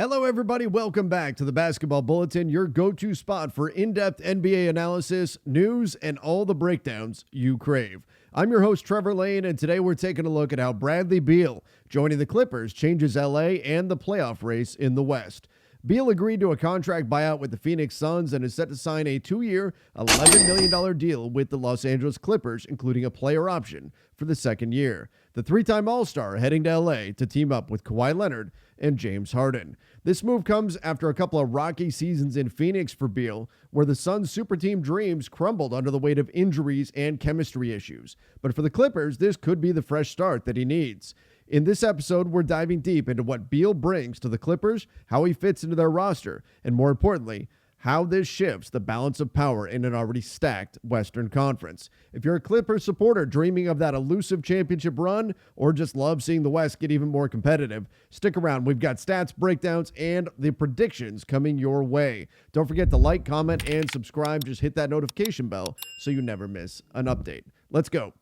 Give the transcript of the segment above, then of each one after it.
Hello, everybody. Welcome back to the Basketball Bulletin, your go-to spot for in-depth NBA analysis, news, and all the breakdowns you crave. I'm your host, Trevor Lane, and today we're taking a look at how Bradley Beal, joining the Clippers, changes LA and the playoff race in the West. Beal agreed to a contract buyout with the Phoenix Suns and is set to sign a 2-year, $11 million deal with the Los Angeles Clippers, including a player option for the second year. The three-time All-Star heading to LA to team up with Kawhi Leonard and James Harden. This move comes after a couple of rocky seasons in Phoenix for Beal, where the Suns' super team dreams crumbled under the weight of injuries and chemistry issues. But for the Clippers, this could be the fresh start that he needs. In this episode, we're diving deep into what Beal brings to the Clippers, how he fits into their roster, and more importantly, how this shifts the balance of power in an already stacked Western Conference. If you're a Clippers supporter dreaming of that elusive championship run, or just love seeing the West get even more competitive, stick around. We've got stats, breakdowns, and the predictions coming your way. Don't forget to like, comment, and subscribe. Just hit that notification bell so you never miss an update. Let's go.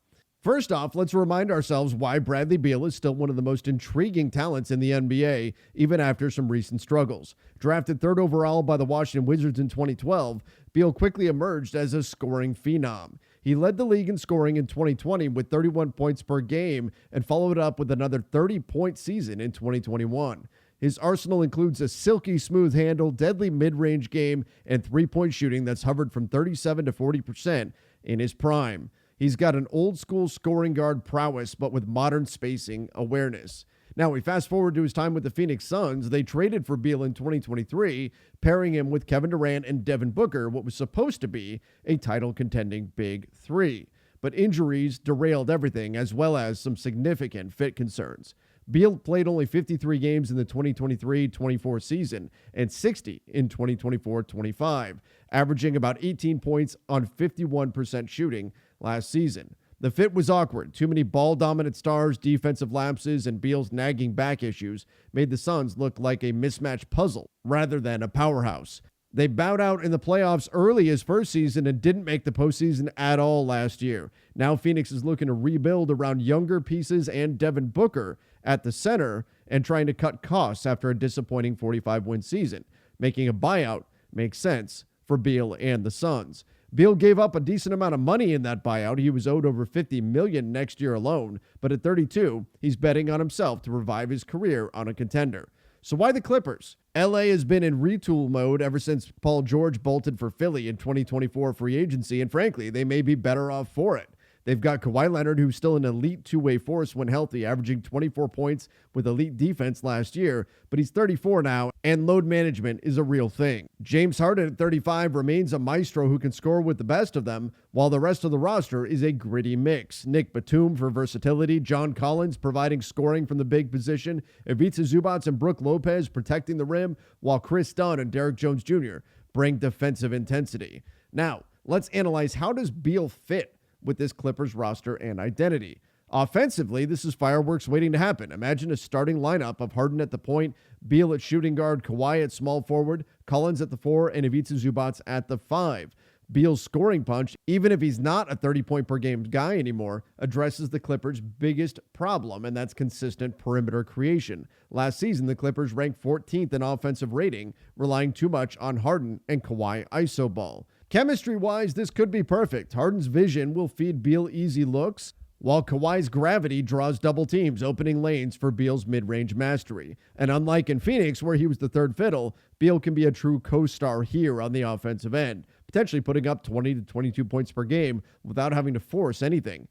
First off, let's remind ourselves why Bradley Beal is still one of the most intriguing talents in the NBA, even after some recent struggles. Drafted third overall by the Washington Wizards in 2012, Beal quickly emerged as a scoring phenom. He led the league in scoring in 2020 with 31 points per game and followed up with another 30-point season in 2021. His arsenal includes a silky smooth handle, deadly mid-range game, and three-point shooting that's hovered from 37 to 40% in his prime. He's got an old-school scoring guard prowess, but with modern spacing awareness. Now, we fast forward to his time with the Phoenix Suns. They traded for Beal in 2023, pairing him with Kevin Durant and Devin Booker, what was supposed to be a title-contending Big Three. But injuries derailed everything, as well as some significant fit concerns. Beal played only 53 games in the 2023-24 season and 60 in 2024-25, averaging about 18 points on 51% shooting last season. The fit was awkward. Too many ball-dominant stars, defensive lapses, and Beal's nagging back issues made the Suns look like a mismatched puzzle rather than a powerhouse. They bowed out in the playoffs early his first season and didn't make the postseason at all last year. Now Phoenix is looking to rebuild around younger pieces and Devin Booker at the center and trying to cut costs after a disappointing 45-win season. Making a buyout makes sense for Beal and the Suns. Beal gave up a decent amount of money in that buyout. He was owed over $50 million next year alone, but at 32, he's betting on himself to revive his career on a contender. So why the Clippers? LA has been in retool mode ever since Paul George bolted for Philly in 2024 free agency, and frankly, they may be better off for it. They've got Kawhi Leonard, who's still an elite two-way force when healthy, averaging 24 points with elite defense last year, but he's 34 now, and load management is a real thing. James Harden at 35 remains a maestro who can score with the best of them, while the rest of the roster is a gritty mix. Nick Batum for versatility, John Collins providing scoring from the big position, Ivica Zubac and Brook Lopez protecting the rim, while Chris Dunn and Derrick Jones Jr. bring defensive intensity. Now, let's analyze how does Beal fit with this Clippers roster and identity. Offensively, this is fireworks waiting to happen. Imagine a starting lineup of Harden at the point, Beal at shooting guard, Kawhi at small forward, Collins at the 4, and Ivica Zubac at the 5. Beal's scoring punch, even if he's not a 30-point-per-game guy anymore, addresses the Clippers' biggest problem, and that's consistent perimeter creation. Last season, the Clippers ranked 14th in offensive rating, relying too much on Harden and Kawhi iso ball. Chemistry-wise, this could be perfect. Harden's vision will feed Beal easy looks, while Kawhi's gravity draws double teams, opening lanes for Beal's mid-range mastery. And unlike in Phoenix, where he was the third fiddle, Beal can be a true co-star here on the offensive end, potentially putting up 20 to 22 points per game without having to force anything.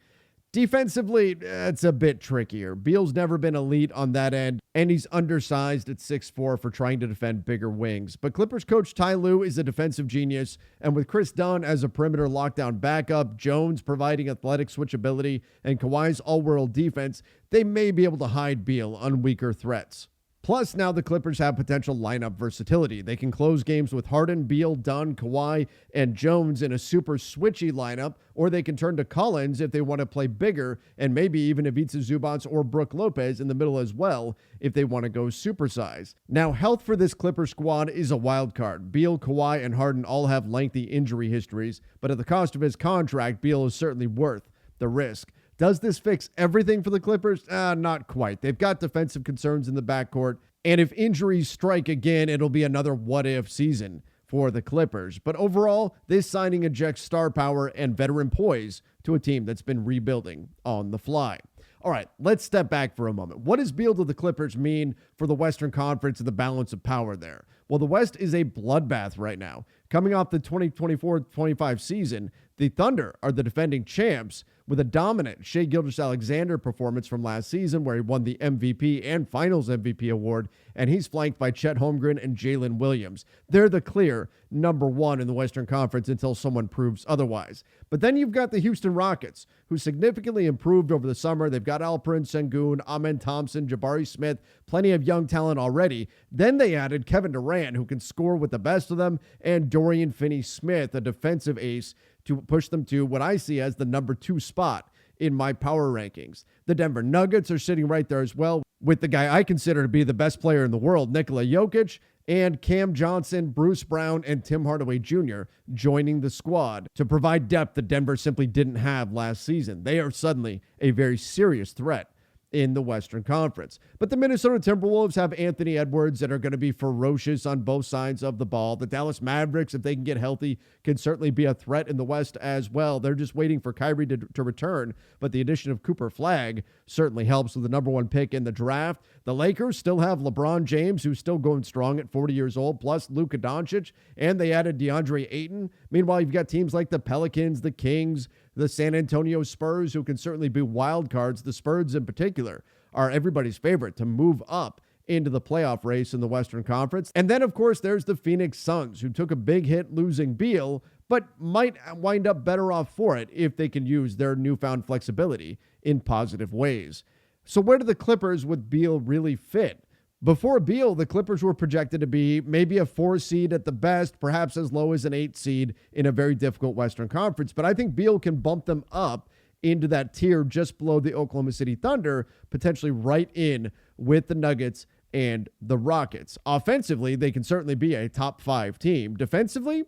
Defensively, it's a bit trickier. Beal's never been elite on that end, and he's undersized at 6'4" for trying to defend bigger wings. But Clippers coach Ty Lue is a defensive genius, and with Chris Dunn as a perimeter lockdown backup, Jones providing athletic switchability, and Kawhi's all-world defense, they may be able to hide Beal on weaker threats. Plus, now the Clippers have potential lineup versatility. They can close games with Harden, Beal, Dunn, Kawhi, and Jones in a super switchy lineup, or they can turn to Collins if they want to play bigger, and maybe even Ivica Zubac or Brook Lopez in the middle as well if they want to go supersize. Now, health for this Clipper squad is a wild card. Beal, Kawhi, and Harden all have lengthy injury histories, but at the cost of his contract, Beal is certainly worth the risk. Does this fix everything for the Clippers? Not quite. They've got defensive concerns in the backcourt, And if injuries strike again, it'll be another what-if season for the Clippers. But overall, this signing injects star power and veteran poise to a team that's been rebuilding on the fly. All right, let's step back for a moment. What does Beal to the Clippers mean for the Western Conference and the balance of power there? Well, the West is a bloodbath right now. Coming off the 2024-25 season, the Thunder are the defending champs with a dominant Shai Gilgeous-Alexander performance from last season where he won the MVP and Finals MVP award, and he's flanked by Chet Holmgren and Jalen Williams. They're the clear number one in the Western Conference until someone proves otherwise. But then you've got the Houston Rockets, who significantly improved over the summer. They've got Alperen Sengun, Amen Thompson, Jabari Smith, plenty of young talent already. Then they added Kevin Durant, who can score with the best of them, and Dorian Finney-Smith, a defensive ace, to push them to what I see as the number 2 spot in my power rankings. The Denver Nuggets are sitting right there as well, with the guy I consider to be the best player in the world, Nikola Jokic, and Cam Johnson, Bruce Brown, and Tim Hardaway Jr. joining the squad to provide depth that Denver simply didn't have last season. They are suddenly a very serious threat in the Western Conference. But the Minnesota Timberwolves have Anthony Edwards that are going to be ferocious on both sides of the ball. The Dallas Mavericks, if they can get healthy, can certainly be a threat in the West as well. They're just waiting for Kyrie to return, but the addition of Cooper Flagg certainly helps with the number 1 pick in the draft. The Lakers still have LeBron James, who's still going strong at 40 years old, plus Luka Doncic, and they added DeAndre Ayton. Meanwhile, you've got teams like the Pelicans, the Kings, the San Antonio Spurs, who can certainly be wild cards. The Spurs in particular are everybody's favorite to move up into the playoff race in the Western Conference. And then, of course, there's the Phoenix Suns, who took a big hit losing Beal, but might wind up better off for it if they can use their newfound flexibility in positive ways. So where do the Clippers with Beal really fit? Before Beal, the Clippers were projected to be maybe a 4 seed at the best, perhaps as low as an 8 seed in a very difficult Western Conference. But I think Beal can bump them up into that tier just below the Oklahoma City Thunder, potentially right in with the Nuggets and the Rockets. Offensively, they can certainly be a top 5 team. Defensively,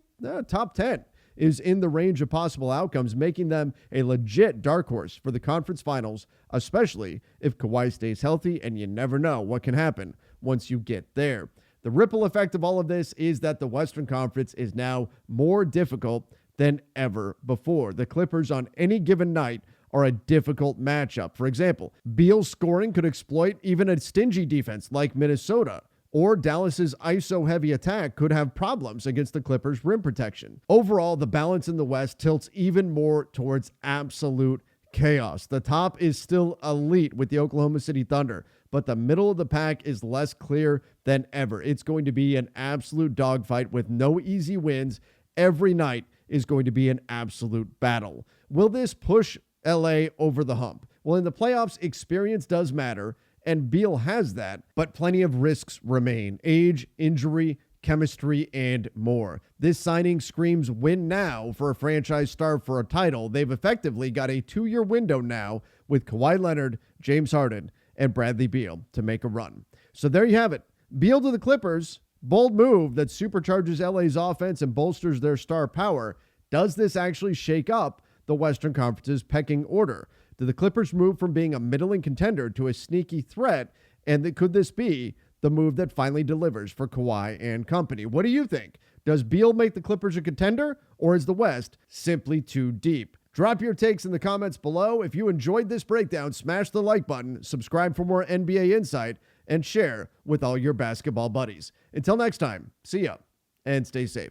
top 10 is in the range of possible outcomes, making them a legit dark horse for the conference finals, especially if Kawhi stays healthy, and you never know what can happen once you get there. The ripple effect of all of this is that the Western Conference is now more difficult than ever before. The Clippers on any given night are a difficult matchup. For example, Beal's scoring could exploit even a stingy defense like Minnesota, or Dallas's ISO-heavy attack could have problems against the Clippers' rim protection. Overall, the balance in the West tilts even more towards absolute chaos. The top is still elite with the Oklahoma City Thunder, but the middle of the pack is less clear than ever. It's going to be an absolute dogfight with no easy wins. Every night is going to be an absolute battle. Will this push LA over the hump? Well, in the playoffs, experience does matter, and Beal has that, but plenty of risks remain. Age, injury, chemistry, and more. This signing screams win now for a franchise star for a title. They've effectively got a 2-year window now with Kawhi Leonard, James Harden, and Bradley Beal to make a run. So there you have it. Beal to the Clippers. Bold move that supercharges LA's offense and bolsters their star power. Does this actually shake up the Western Conference's pecking order? Do the Clippers move from being a middling contender to a sneaky threat? And could this be the move that finally delivers for Kawhi and company? What do you think? Does Beal make the Clippers a contender, or is the West simply too deep? Drop your takes in the comments below. If you enjoyed this breakdown, smash the like button, subscribe for more NBA insight, and share with all your basketball buddies. Until next time, see ya and stay safe.